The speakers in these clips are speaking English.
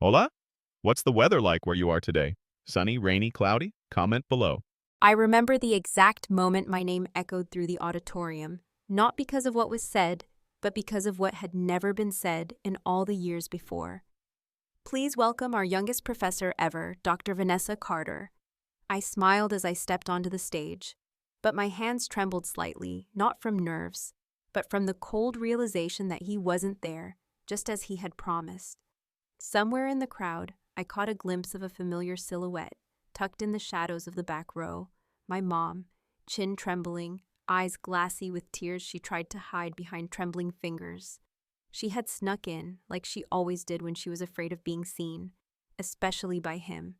Hola? What's the weather like where you are today? Sunny, rainy, cloudy? Comment below. I remember the exact moment my name echoed through the auditorium, not because of what was said, but because of what had never been said in all the years before. Please welcome our youngest professor ever, Dr. Vanessa Carter. I smiled as I stepped onto the stage, but my hands trembled slightly, not from nerves, but from the cold realization that he wasn't there, just as he had promised. Somewhere in the crowd, I caught a glimpse of a familiar silhouette, tucked in the shadows of the back row, my mom, chin trembling, eyes glassy with tears she tried to hide behind trembling fingers. She had snuck in, like she always did when she was afraid of being seen, especially by him.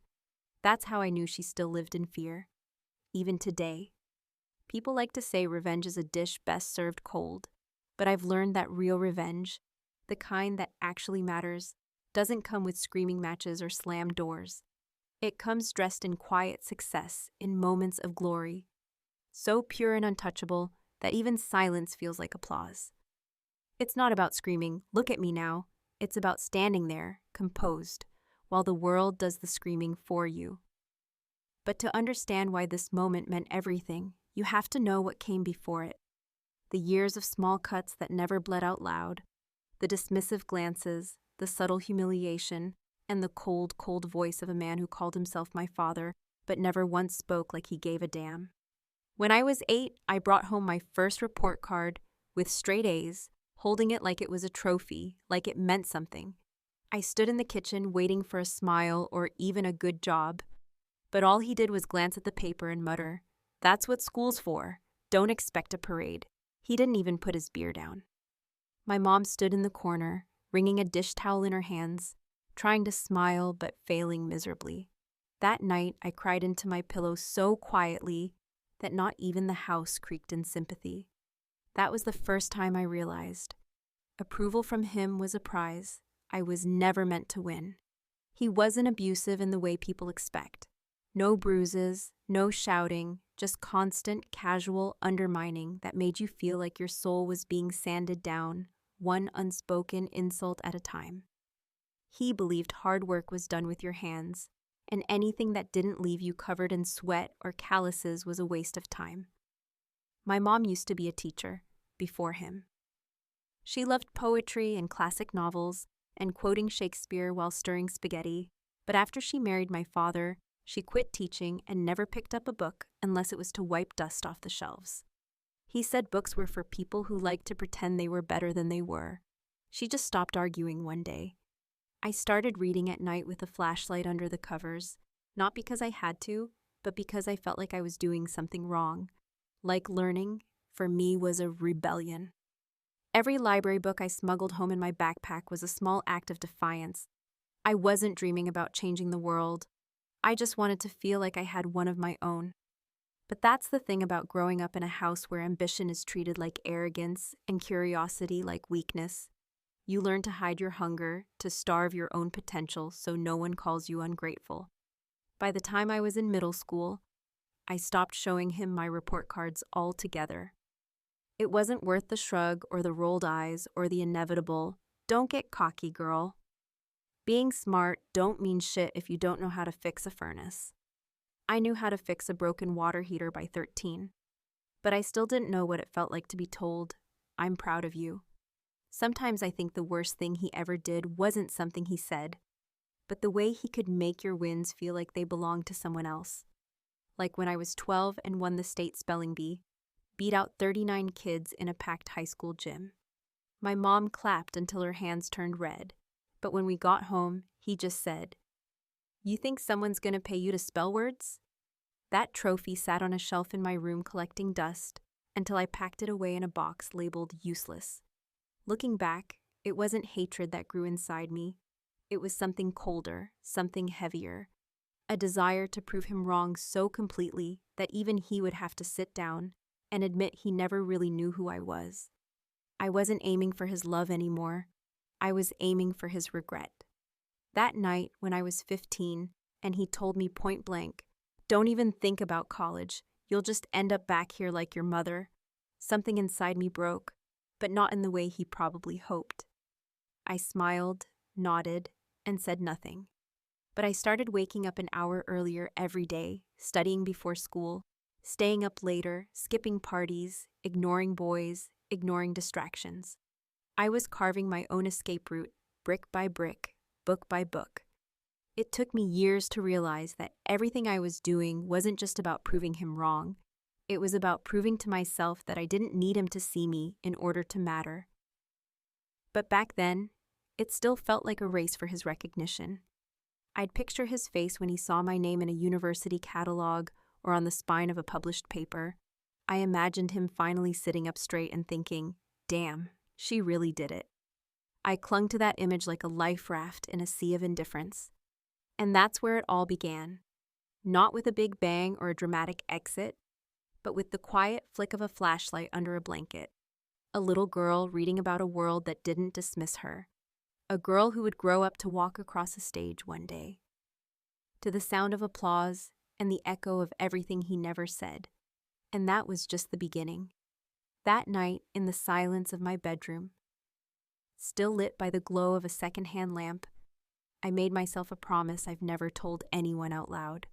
That's how I knew she still lived in fear. Even today. People like to say revenge is a dish best served cold, but I've learned that real revenge, the kind that actually matters, doesn't come with screaming matches or slammed doors. It comes dressed in quiet success, in moments of glory, so pure and untouchable that even silence feels like applause. It's not about screaming, "Look at me now." It's about standing there, composed, while the world does the screaming for you. But to understand why this moment meant everything, you have to know what came before it. The years of small cuts that never bled out loud, the dismissive glances, the subtle humiliation, and the cold, cold voice of a man who called himself my father, but never once spoke like he gave a damn. When I was 8, I brought home my first report card with straight A's, holding it like it was a trophy, like it meant something. I stood in the kitchen waiting for a smile or even a good job, but all he did was glance at the paper and mutter, "That's what school's for. Don't expect a parade." He didn't even put his beer down. My mom stood in the corner, wringing a dish towel in her hands, trying to smile but failing miserably. That night, I cried into my pillow so quietly that not even the house creaked in sympathy. That was the first time I realized approval from him was a prize I was never meant to win. He wasn't abusive in the way people expect. No bruises, no shouting, just constant, casual undermining that made you feel like your soul was being sanded down, one unspoken insult at a time. He believed hard work was done with your hands, and anything that didn't leave you covered in sweat or calluses was a waste of time. My mom used to be a teacher, before him. She loved poetry and classic novels, and quoting Shakespeare while stirring spaghetti, but after she married my father, she quit teaching and never picked up a book unless it was to wipe dust off the shelves. He said books were for people who liked to pretend they were better than they were. She just stopped arguing one day. I started reading at night with a flashlight under the covers, not because I had to, but because I felt like I was doing something wrong. Like learning, for me, was a rebellion. Every library book I smuggled home in my backpack was a small act of defiance. I wasn't dreaming about changing the world. I just wanted to feel like I had one of my own. But that's the thing about growing up in a house where ambition is treated like arrogance and curiosity like weakness. You learn to hide your hunger, to starve your own potential so no one calls you ungrateful. By the time I was in middle school, I stopped showing him my report cards altogether. It wasn't worth the shrug or the rolled eyes or the inevitable, "Don't get cocky, girl." Being smart don't mean shit if you don't know how to fix a furnace. I knew how to fix a broken water heater by 13, but I still didn't know what it felt like to be told, "I'm proud of you." Sometimes I think the worst thing he ever did wasn't something he said, but the way he could make your wins feel like they belonged to someone else. Like when I was 12 and won the state spelling bee, beat out 39 kids in a packed high school gym. My mom clapped until her hands turned red, but when we got home, he just said, "You think someone's gonna pay you to spell words?" That trophy sat on a shelf in my room collecting dust until I packed it away in a box labeled useless. Looking back, it wasn't hatred that grew inside me. It was something colder, something heavier. A desire to prove him wrong so completely that even he would have to sit down and admit he never really knew who I was. I wasn't aiming for his love anymore. I was aiming for his regret. That night, when I was 15, and he told me point blank, "Don't even think about college. You'll just end up back here like your mother," something inside me broke, but not in the way he probably hoped. I smiled, nodded, and said nothing. But I started waking up an hour earlier every day, studying before school, staying up later, skipping parties, ignoring boys, ignoring distractions. I was carving my own escape route, brick by brick, book by book. It took me years to realize that everything I was doing wasn't just about proving him wrong. It was about proving to myself that I didn't need him to see me in order to matter. But back then, it still felt like a race for his recognition. I'd picture his face when he saw my name in a university catalog or on the spine of a published paper. I imagined him finally sitting up straight and thinking, damn, she really did it. I clung to that image like a life raft in a sea of indifference. And that's where it all began. Not with a big bang or a dramatic exit, but with the quiet flick of a flashlight under a blanket. A little girl reading about a world that didn't dismiss her. A girl who would grow up to walk across a stage one day. To the sound of applause and the echo of everything he never said. And that was just the beginning. That night, in the silence of my bedroom, still lit by the glow of a secondhand lamp, I made myself a promise I've never told anyone out loud.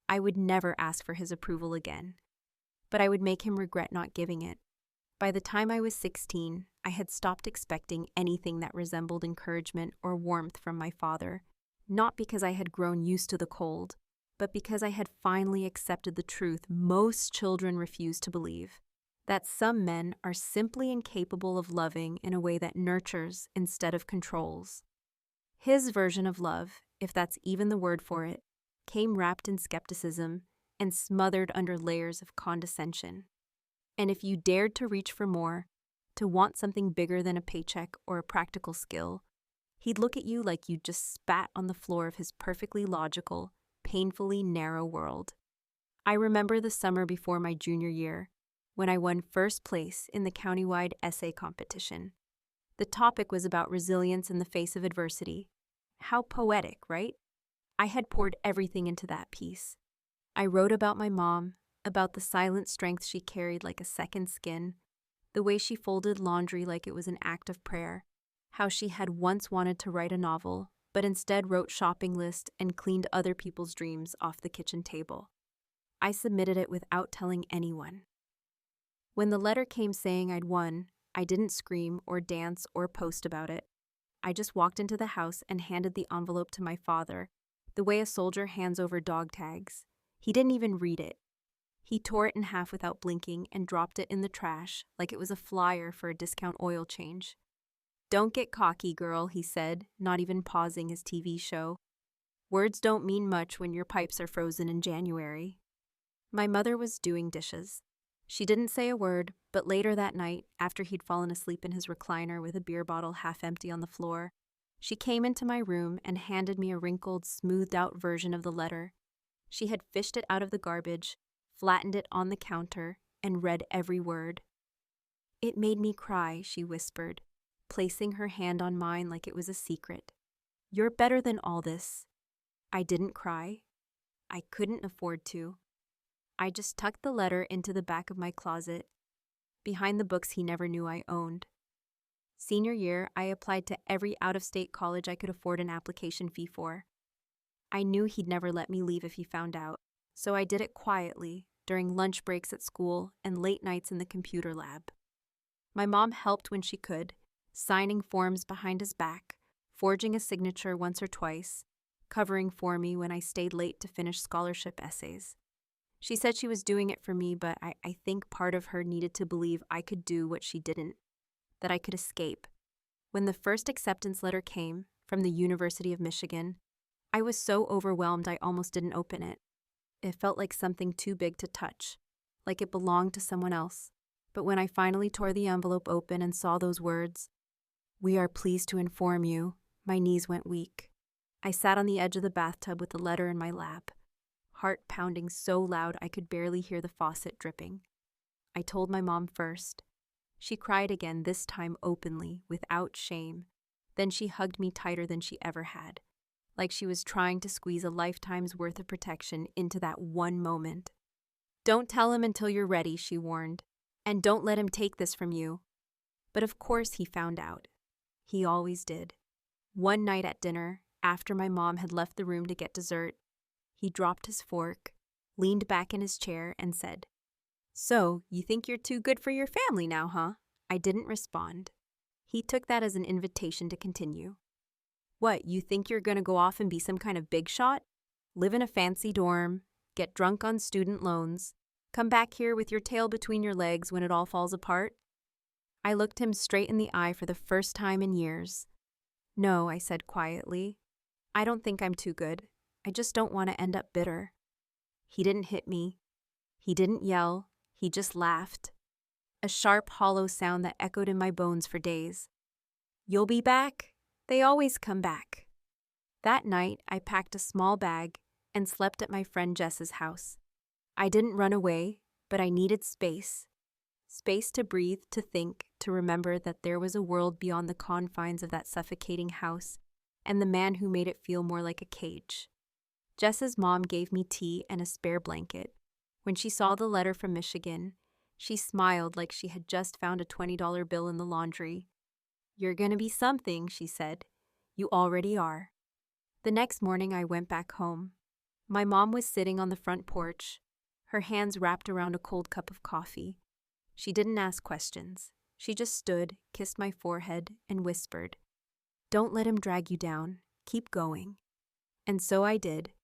I would never ask for his approval again. But I would make him regret not giving it. By the time I was 16, I had stopped expecting anything that resembled encouragement or warmth from my father, not because I had grown used to the cold, but because I had finally accepted the truth most children refuse to believe, that some men are simply incapable of loving in a way that nurtures instead of controls. His version of love, if that's even the word for it, came wrapped in skepticism and smothered under layers of condescension. And if you dared to reach for more, to want something bigger than a paycheck or a practical skill, he'd look at you like you'd just spat on the floor of his perfectly logical, painfully narrow world. I remember the summer before my junior year, when I won first place in the countywide essay competition. The topic was about resilience in the face of adversity. How poetic, right? I had poured everything into that piece. I wrote about my mom, about the silent strength she carried like a second skin, the way she folded laundry like it was an act of prayer, how she had once wanted to write a novel, but instead wrote shopping lists and cleaned other people's dreams off the kitchen table. I submitted it without telling anyone. When the letter came saying I'd won, I didn't scream or dance or post about it. I just walked into the house and handed the envelope to my father, the way a soldier hands over dog tags. He didn't even read it. He tore it in half without blinking and dropped it in the trash like it was a flyer for a discount oil change. "Don't get cocky, girl," he said, not even pausing his TV show. "Words don't mean much when your pipes are frozen in January." My mother was doing dishes. She didn't say a word, but later that night, after he'd fallen asleep in his recliner with a beer bottle half empty on the floor, she came into my room and handed me a wrinkled, smoothed-out version of the letter. She had fished it out of the garbage, flattened it on the counter, and read every word. "It made me cry," she whispered, placing her hand on mine like it was a secret. "You're better than all this." I didn't cry. I couldn't afford to. I just tucked the letter into the back of my closet, behind the books he never knew I owned. Senior year, I applied to every out-of-state college I could afford an application fee for. I knew he'd never let me leave if he found out, so I did it quietly, during lunch breaks at school and late nights in the computer lab. My mom helped when she could, signing forms behind his back, forging a signature once or twice, covering for me when I stayed late to finish scholarship essays. She said she was doing it for me, but I think part of her needed to believe I could do what she didn't, that I could escape. When the first acceptance letter came, from the University of Michigan, I was so overwhelmed I almost didn't open it. It felt like something too big to touch, like it belonged to someone else. But when I finally tore the envelope open and saw those words, "We are pleased to inform you," my knees went weak. I sat on the edge of the bathtub with the letter in my lap, heart pounding so loud I could barely hear the faucet dripping. I told my mom first. She cried again, this time openly, without shame. Then she hugged me tighter than she ever had, like she was trying to squeeze a lifetime's worth of protection into that one moment. "Don't tell him until you're ready," she warned, "and don't let him take this from you." But of course he found out. He always did. One night at dinner, After my mom had left the room to get dessert, he dropped his fork, leaned back in his chair, and said, "So, you think you're too good for your family now, huh?" I didn't respond. He took that as an invitation to continue. "What, you think you're gonna go off and be some kind of big shot? Live in a fancy dorm, get drunk on student loans, come back here with your tail between your legs when it all falls apart?" I looked him straight in the eye for the first time in years. "No," I said quietly. "I don't think I'm too good. I just don't want to end up bitter." He didn't hit me. He didn't yell. He just laughed. A sharp, hollow sound that echoed in my bones for days. "You'll be back? They always come back." That night, I packed a small bag and slept at my friend Jess's house. I didn't run away, but I needed space. Space to breathe, to think, to remember that there was a world beyond the confines of that suffocating house and the man who made it feel more like a cage. Jess's mom gave me tea and a spare blanket. When she saw the letter from Michigan, she smiled like she had just found a $20 bill in the laundry. "You're gonna be something," she said. "You already are." The next morning, I went back home. My mom was sitting on the front porch, her hands wrapped around a cold cup of coffee. She didn't ask questions. She just stood, kissed my forehead, and whispered, "Don't let him drag you down. Keep going." And so I did.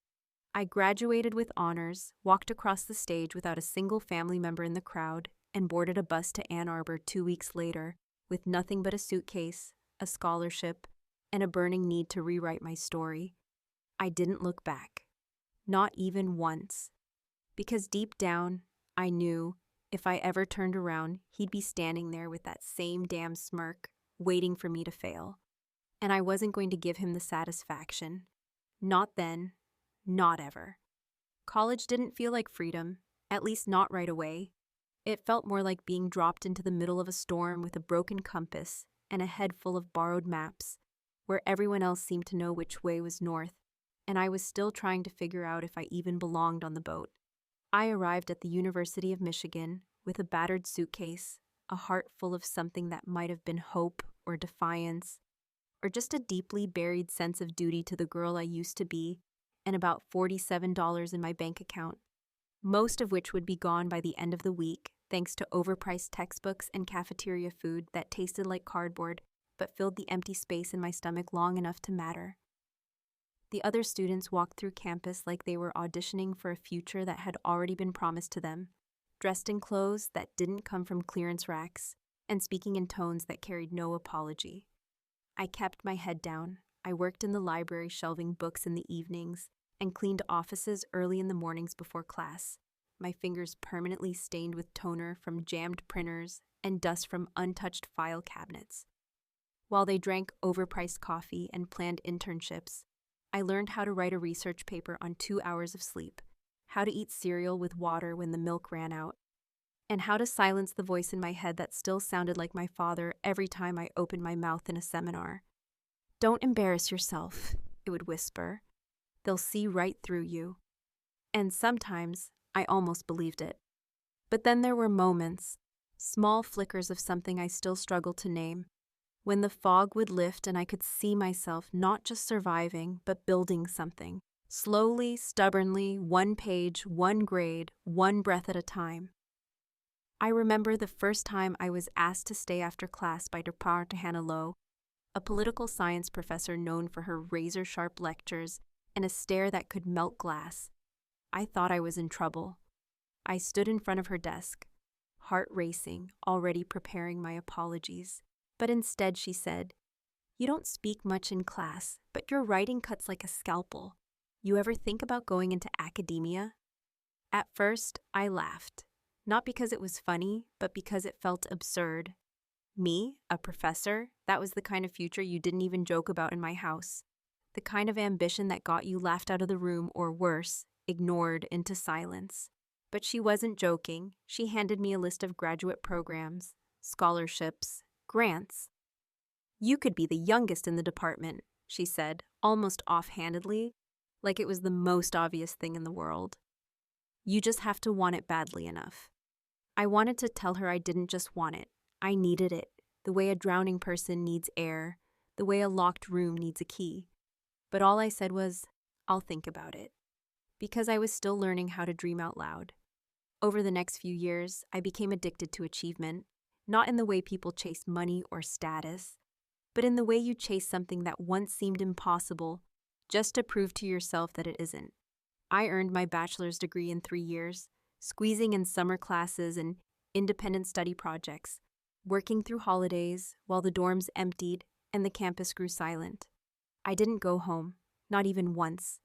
I graduated with honors, walked across the stage without a single family member in the crowd, and boarded a bus to Ann Arbor 2 weeks later with nothing but a suitcase, a scholarship, and a burning need to rewrite my story. I didn't look back. Not even once. Because deep down, I knew if I ever turned around, he'd be standing there with that same damn smirk, waiting for me to fail. And I wasn't going to give him the satisfaction. Not then. Not ever. College didn't feel like freedom, at least not right away. It felt more like being dropped into the middle of a storm with a broken compass and a head full of borrowed maps, where everyone else seemed to know which way was north, and I was still trying to figure out if I even belonged on the boat. I arrived at the University of Michigan with a battered suitcase, a heart full of something that might have been hope or defiance, or just a deeply buried sense of duty to the girl I used to be, and about $47 in my bank account, most of which would be gone by the end of the week thanks to overpriced textbooks and cafeteria food that tasted like cardboard but filled the empty space in my stomach long enough to matter. The other students walked through campus like they were auditioning for a future that had already been promised to them, dressed in clothes that didn't come from clearance racks and speaking in tones that carried no apology. I kept my head down. I worked in the library shelving books in the evenings and cleaned offices early in the mornings before class, my fingers permanently stained with toner from jammed printers and dust from untouched file cabinets. While they drank overpriced coffee and planned internships, I learned how to write a research paper on 2 hours of sleep, how to eat cereal with water when the milk ran out, and how to silence the voice in my head that still sounded like my father every time I opened my mouth in a seminar. "Don't embarrass yourself," it would whisper. "They'll see right through you." And sometimes I almost believed it. But then there were moments, small flickers of something I still struggle to name, when the fog would lift and I could see myself not just surviving, but building something. Slowly, stubbornly, one page, one grade, one breath at a time. I remember the first time I was asked to stay after class by Diploma, a political science professor known for her razor-sharp lectures and a stare that could melt glass. I thought I was in trouble. I stood in front of her desk, heart racing, already preparing my apologies. But instead she said, "You don't speak much in class, but your writing cuts like a scalpel. You ever think about going into academia?" At first, I laughed. Not because it was funny, but because it felt absurd. Me, a professor, that was the kind of future you didn't even joke about in my house. The kind of ambition that got you laughed out of the room or worse, ignored into silence. But she wasn't joking. She handed me a list of graduate programs, scholarships, grants. "You could be the youngest in the department," she said, almost offhandedly, like it was the most obvious thing in the world. "You just have to want it badly enough." I wanted to tell her I didn't just want it. I needed it, the way a drowning person needs air, the way a locked room needs a key. But all I said was, I'll think about it. Because I was still learning how to dream out loud. Over the next few years, I became addicted to achievement, not in the way people chase money or status, but in the way you chase something that once seemed impossible just to prove to yourself that it isn't. I earned my bachelor's degree in 3 years, squeezing in summer classes and independent study projects, working through holidays while the dorms emptied and the campus grew silent. I didn't go home, not even once.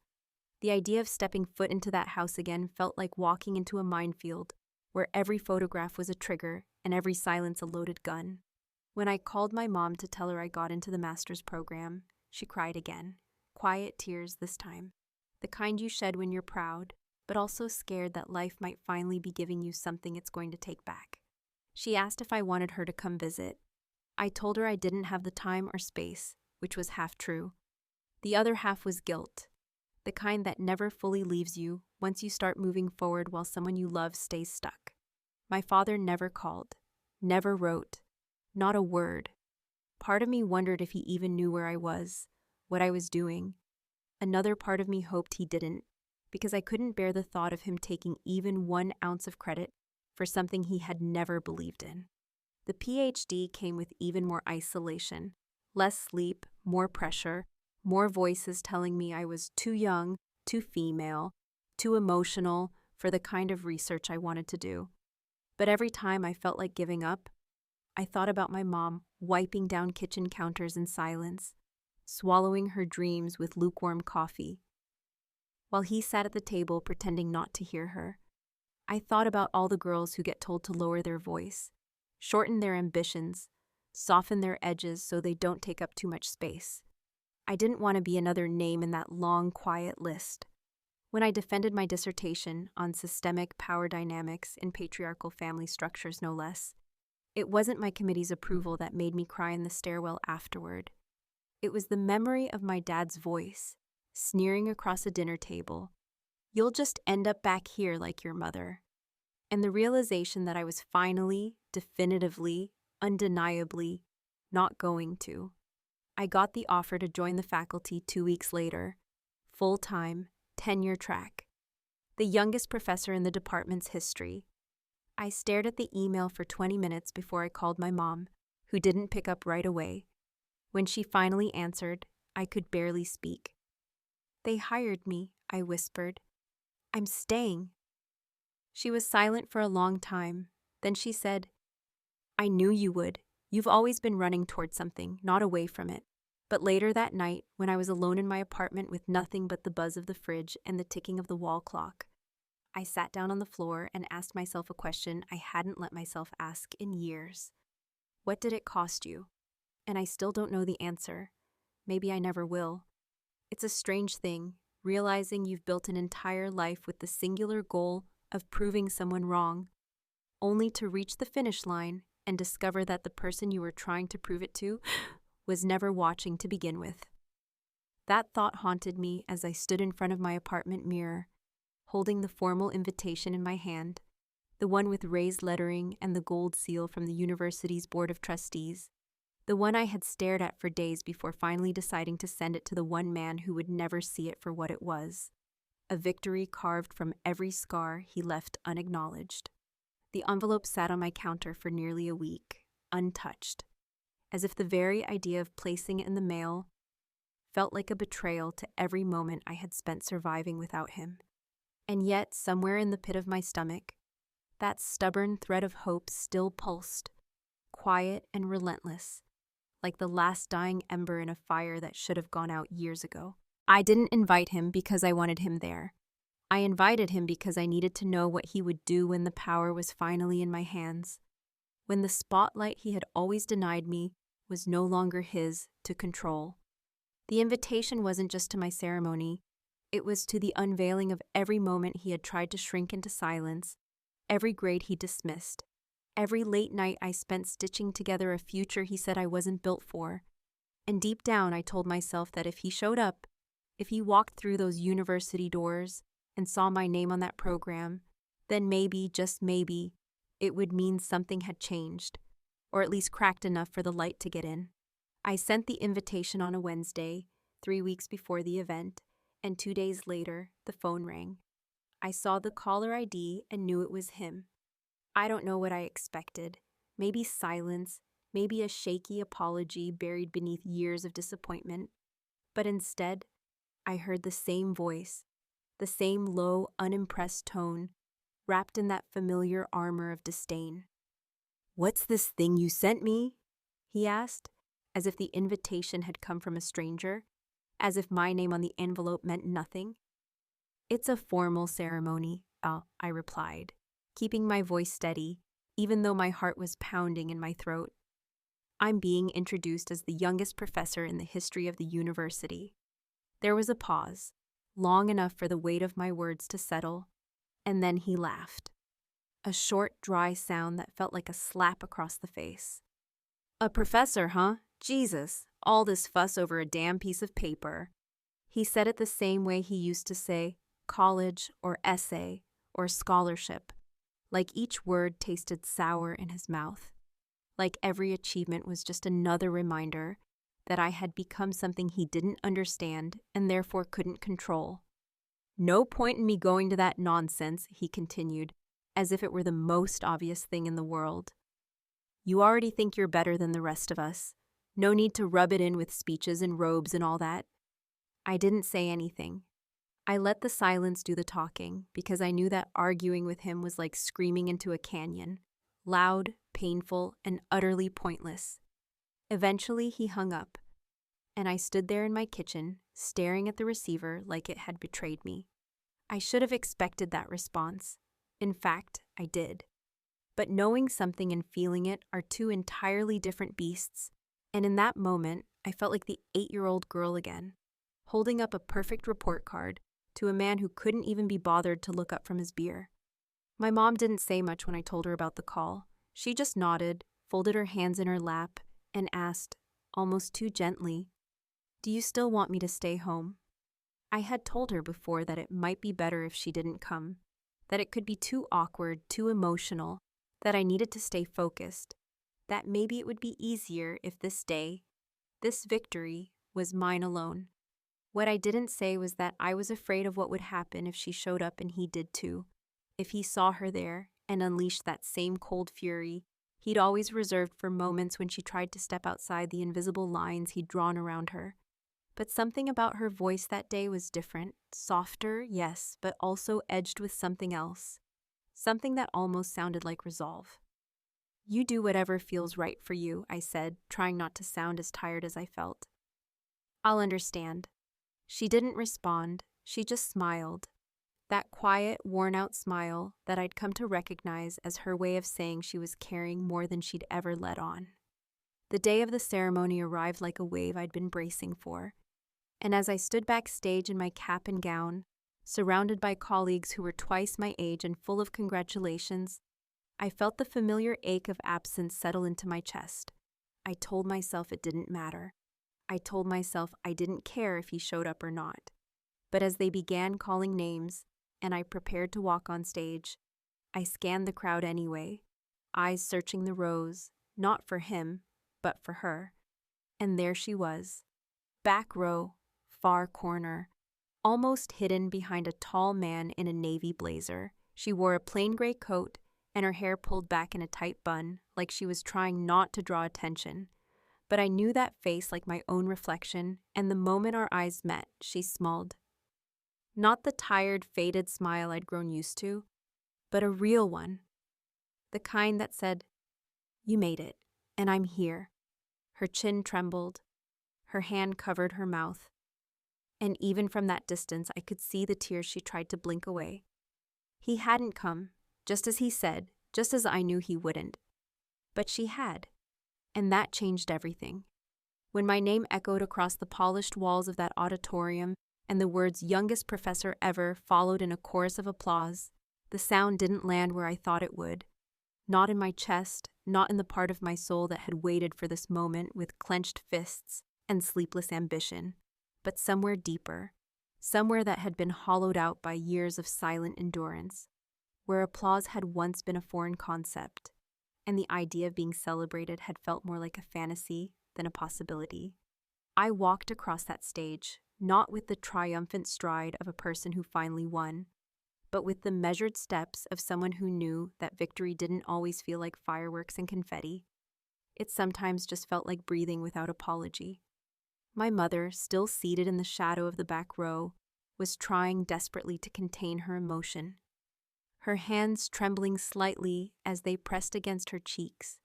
The idea of stepping foot into that house again felt like walking into a minefield, where every photograph was a trigger and every silence a loaded gun. When I called my mom to tell her I got into the master's program, she cried again, quiet tears this time, the kind you shed when you're proud, but also scared that life might finally be giving you something it's going to take back. She asked if I wanted her to come visit. I told her I didn't have the time or space, which was half true. The other half was guilt, the kind that never fully leaves you once you start moving forward while someone you love stays stuck. My father never called, never wrote, not a word. Part of me wondered if he even knew where I was, what I was doing. Another part of me hoped he didn't, because I couldn't bear the thought of him taking even 1 ounce of credit for something he had never believed in. The PhD came with even more isolation, less sleep, more pressure, more voices telling me I was too young, too female, too emotional for the kind of research I wanted to do. But every time I felt like giving up, I thought about my mom wiping down kitchen counters in silence, swallowing her dreams with lukewarm coffee. While he sat at the table pretending not to hear her, I thought about all the girls who get told to lower their voice, shorten their ambitions, soften their edges so they don't take up too much space. I didn't want to be another name in that long, quiet list. When I defended my dissertation on systemic power dynamics in patriarchal family structures, no less, it wasn't my committee's approval that made me cry in the stairwell afterward. It was the memory of my dad's voice, sneering across a dinner table, "You'll just end up back here like your mother." And the realization that I was finally, definitively, undeniably not going to. I got the offer to join the faculty 2 weeks later, full-time, tenure track, the youngest professor in the department's history. I stared at the email for 20 minutes before I called my mom, who didn't pick up right away. When she finally answered, I could barely speak. "They hired me," I whispered. "I'm staying." She was silent for a long time. Then she said, "I knew you would. You've always been running toward something, not away from it." But later that night, when I was alone in my apartment with nothing but the buzz of the fridge and the ticking of the wall clock, I sat down on the floor and asked myself a question I hadn't let myself ask in years. What did it cost you? And I still don't know the answer. Maybe I never will. It's a strange thing, realizing you've built an entire life with the singular goal of proving someone wrong, only to reach the finish line and discover that the person you were trying to prove it to was never watching to begin with. That thought haunted me as I stood in front of my apartment mirror, holding the formal invitation in my hand, the one with raised lettering and the gold seal from the university's board of trustees, the one I had stared at for days before finally deciding to send it to the one man who would never see it for what it was, a victory carved from every scar he left unacknowledged. The envelope sat on my counter for nearly a week, untouched, as if the very idea of placing it in the mail felt like a betrayal to every moment I had spent surviving without him. And yet, somewhere in the pit of my stomach, that stubborn thread of hope still pulsed, quiet and relentless, like the last dying ember in a fire that should have gone out years ago. I didn't invite him because I wanted him there. I invited him because I needed to know what he would do when the power was finally in my hands, when the spotlight he had always denied me was no longer his to control. The invitation wasn't just to my ceremony, it was to the unveiling of every moment he had tried to shrink into silence, every grade he dismissed, every late night I spent stitching together a future he said I wasn't built for. And deep down I told myself that if he showed up, if he walked through those university doors and saw my name on that program, then maybe, just maybe, it would mean something had changed, or at least cracked enough for the light to get in. I sent the invitation on a Wednesday, 3 weeks before the event, and 2 days later, the phone rang. I saw the caller ID and knew it was him. I don't know what I expected. Maybe silence, maybe a shaky apology buried beneath years of disappointment. But instead, I heard the same voice, the same low, unimpressed tone, wrapped in that familiar armor of disdain. "What's this thing you sent me?" he asked, as if the invitation had come from a stranger, as if my name on the envelope meant nothing. "It's a formal ceremony," I replied, keeping my voice steady, even though my heart was pounding in my throat. "I'm being introduced as the youngest professor in the history of the university." There was a pause, long enough for the weight of my words to settle, and then he laughed. A short, dry sound that felt like a slap across the face. "A professor, huh? Jesus, all this fuss over a damn piece of paper." He said it the same way he used to say college or essay or scholarship, like each word tasted sour in his mouth, like every achievement was just another reminder that I had become something he didn't understand and therefore couldn't control. "No point in me going to that nonsense," he continued, as if it were the most obvious thing in the world. "You already think you're better than the rest of us. No need to rub it in with speeches and robes and all that." I didn't say anything. I let the silence do the talking because I knew that arguing with him was like screaming into a canyon, loud, painful, and utterly pointless. Eventually, he hung up, and I stood there in my kitchen, staring at the receiver like it had betrayed me. I should have expected that response. In fact, I did. But knowing something and feeling it are two entirely different beasts, and in that moment, I felt like the 8-year-old girl again, holding up a perfect report card to a man who couldn't even be bothered to look up from his beer. My mom didn't say much when I told her about the call. She just nodded, folded her hands in her lap, and asked, almost too gently, "Do you still want me to stay home?" I had told her before that it might be better if she didn't come, that it could be too awkward, too emotional, that I needed to stay focused, that maybe it would be easier if this day, this victory, was mine alone. What I didn't say was that I was afraid of what would happen if she showed up and he did too, if he saw her there and unleashed that same cold fury he'd always reserved for moments when she tried to step outside the invisible lines he'd drawn around her. But something about her voice that day was different, softer, yes, but also edged with something else, something that almost sounded like resolve. "You do whatever feels right for you," I said, trying not to sound as tired as I felt. "I'll understand." She didn't respond, she just smiled. That quiet, worn-out smile that I'd come to recognize as her way of saying she was carrying more than she'd ever let on. The day of the ceremony arrived like a wave I'd been bracing for, and as I stood backstage in my cap and gown, surrounded by colleagues who were twice my age and full of congratulations, I felt the familiar ache of absence settle into my chest. I told myself it didn't matter. I told myself I didn't care if he showed up or not. But as they began calling names, and I prepared to walk on stage, I scanned the crowd anyway, eyes searching the rows, not for him, but for her. And there she was, back row, far corner, almost hidden behind a tall man in a navy blazer. She wore a plain gray coat and her hair pulled back in a tight bun, like she was trying not to draw attention. But I knew that face like my own reflection, and the moment our eyes met, she smiled. Not the tired, faded smile I'd grown used to, but a real one. The kind that said, "You made it, and I'm here." Her chin trembled. Her hand covered her mouth. And even from that distance, I could see the tears she tried to blink away. He hadn't come, just as he said, just as I knew he wouldn't. But she had, and that changed everything. When my name echoed across the polished walls of that auditorium, and the words "youngest professor ever" followed in a chorus of applause, the sound didn't land where I thought it would. Not in my chest, not in the part of my soul that had waited for this moment with clenched fists and sleepless ambition, but somewhere deeper, somewhere that had been hollowed out by years of silent endurance, where applause had once been a foreign concept, and the idea of being celebrated had felt more like a fantasy than a possibility. I walked across that stage, not with the triumphant stride of a person who finally won, but with the measured steps of someone who knew that victory didn't always feel like fireworks and confetti. It sometimes just felt like breathing without apology. My mother, still seated in the shadow of the back row, was trying desperately to contain her emotion, her hands trembling slightly as they pressed against her cheeks,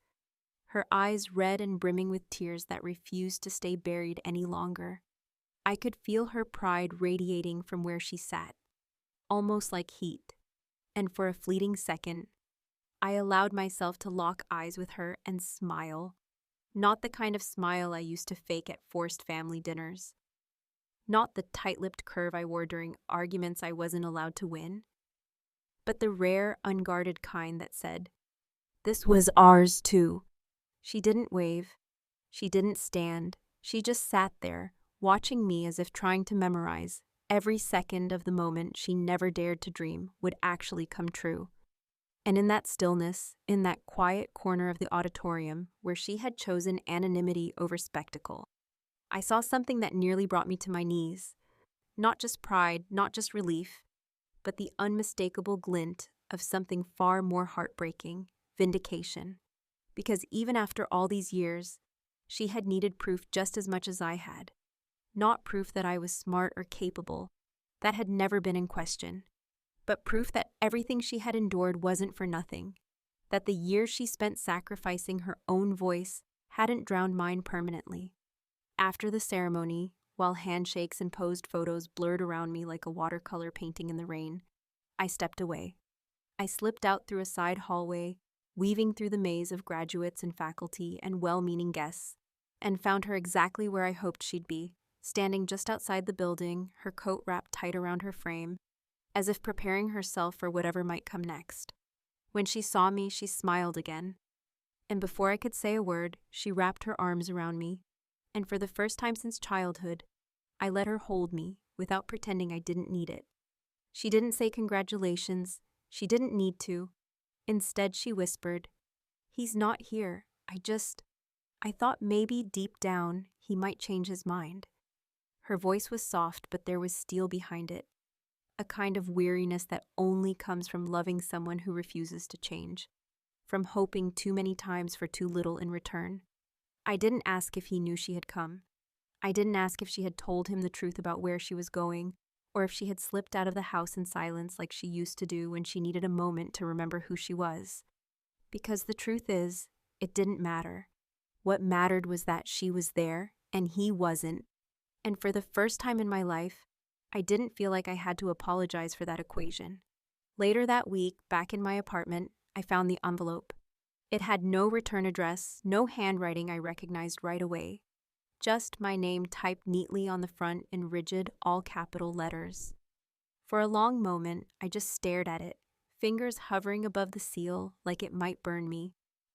her eyes red and brimming with tears that refused to stay buried any longer. I could feel her pride radiating from where she sat, almost like heat, and for a fleeting second, I allowed myself to lock eyes with her and smile. Not the kind of smile I used to fake at forced family dinners. Not the tight-lipped curve I wore during arguments I wasn't allowed to win. But the rare, unguarded kind that said, "This was ours too." She didn't wave. She didn't stand. She just sat there, watching me as if trying to memorize every second of the moment she never dared to dream would actually come true. And in that stillness, in that quiet corner of the auditorium where she had chosen anonymity over spectacle, I saw something that nearly brought me to my knees. Not just pride, not just relief, but the unmistakable glint of something far more heartbreaking, vindication. Because even after all these years, she had needed proof just as much as I had. Not proof that I was smart or capable, that had never been in question, but proof that everything she had endured wasn't for nothing, that the years she spent sacrificing her own voice hadn't drowned mine permanently. After the ceremony, while handshakes and posed photos blurred around me like a watercolor painting in the rain, I stepped away. I slipped out through a side hallway, weaving through the maze of graduates and faculty and well-meaning guests, and found her exactly where I hoped she'd be, standing just outside the building, her coat wrapped tight around her frame, as if preparing herself for whatever might come next. When she saw me, she smiled again, and before I could say a word, she wrapped her arms around me, and for the first time since childhood, I let her hold me without pretending I didn't need it. She didn't say congratulations. She didn't need to. Instead, she whispered, "He's not here. I thought maybe deep down he might change his mind." Her voice was soft, but there was steel behind it, a kind of weariness that only comes from loving someone who refuses to change, from hoping too many times for too little in return. I didn't ask if he knew she had come. I didn't ask if she had told him the truth about where she was going, or if she had slipped out of the house in silence like she used to do when she needed a moment to remember who she was. Because the truth is, it didn't matter. What mattered was that she was there, and he wasn't. And for the first time in my life, I didn't feel like I had to apologize for that equation. Later that week, back in my apartment, I found the envelope. It had no return address, no handwriting I recognized right away. Just my name typed neatly on the front in rigid, all-capital letters. For a long moment, I just stared at it, fingers hovering above the seal like it might burn me,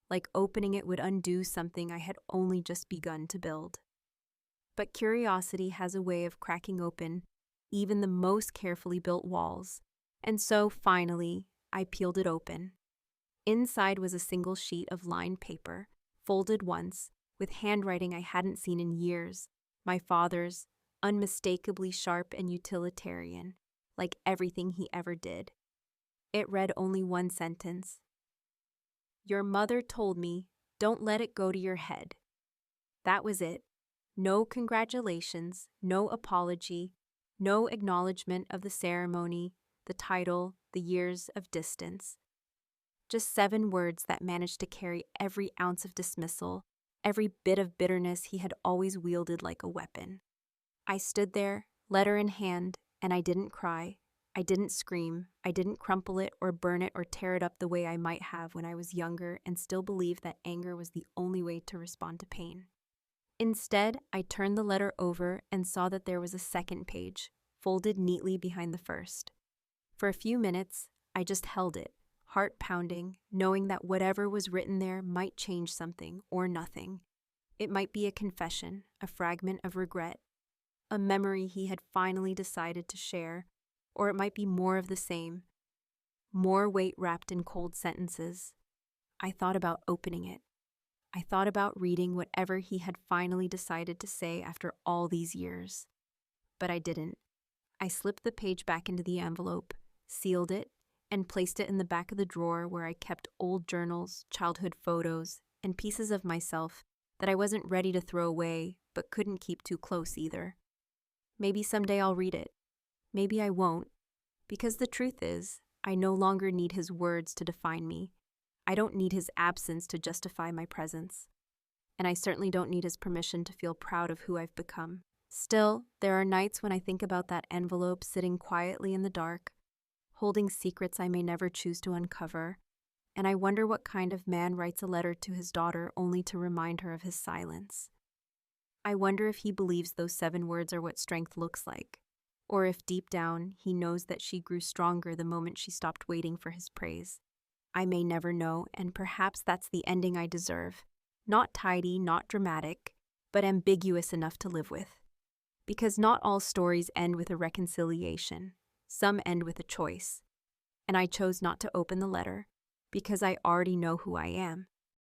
like opening it would undo something I had only just begun to build. But curiosity has a way of cracking open even the most carefully built walls, and so, finally, I peeled it open. Inside was a single sheet of lined paper, folded once, with handwriting I hadn't seen in years, my father's, unmistakably sharp and utilitarian, like everything he ever did. It read only one sentence. "Your mother told me, don't let it go to your head." That was it. No congratulations, no apology, no acknowledgement of the ceremony, the title, the years of distance. Just 7 words that managed to carry every ounce of dismissal, every bit of bitterness he had always wielded like a weapon. I stood there, letter in hand, and I didn't cry. I didn't scream. I didn't crumple it or burn it or tear it up the way I might have when I was younger and still believed that anger was the only way to respond to pain. Instead, I turned the letter over and saw that there was a second page, folded neatly behind the first. For a few minutes, I just held it, heart pounding, knowing that whatever was written there might change something or nothing. It might be a confession, a fragment of regret, a memory he had finally decided to share, or it might be more of the same, more weight wrapped in cold sentences. I thought about opening it. I thought about reading whatever he had finally decided to say after all these years. But I didn't. I slipped the page back into the envelope, sealed it, and placed it in the back of the drawer where I kept old journals, childhood photos, and pieces of myself that I wasn't ready to throw away but couldn't keep too close either. Maybe someday I'll read it. Maybe I won't, because the truth is, I no longer need his words to define me. I don't need his absence to justify my presence. And I certainly don't need his permission to feel proud of who I've become. Still, there are nights when I think about that envelope sitting quietly in the dark, holding secrets I may never choose to uncover, and I wonder what kind of man writes a letter to his daughter only to remind her of his silence. I wonder if he believes those 7 words are what strength looks like, or if deep down he knows that she grew stronger the moment she stopped waiting for his praise. I may never know, and perhaps that's the ending I deserve. Not tidy, not dramatic, but ambiguous enough to live with. Because not all stories end with a reconciliation. Some end with a choice. And I chose not to open the letter because I already know who I am.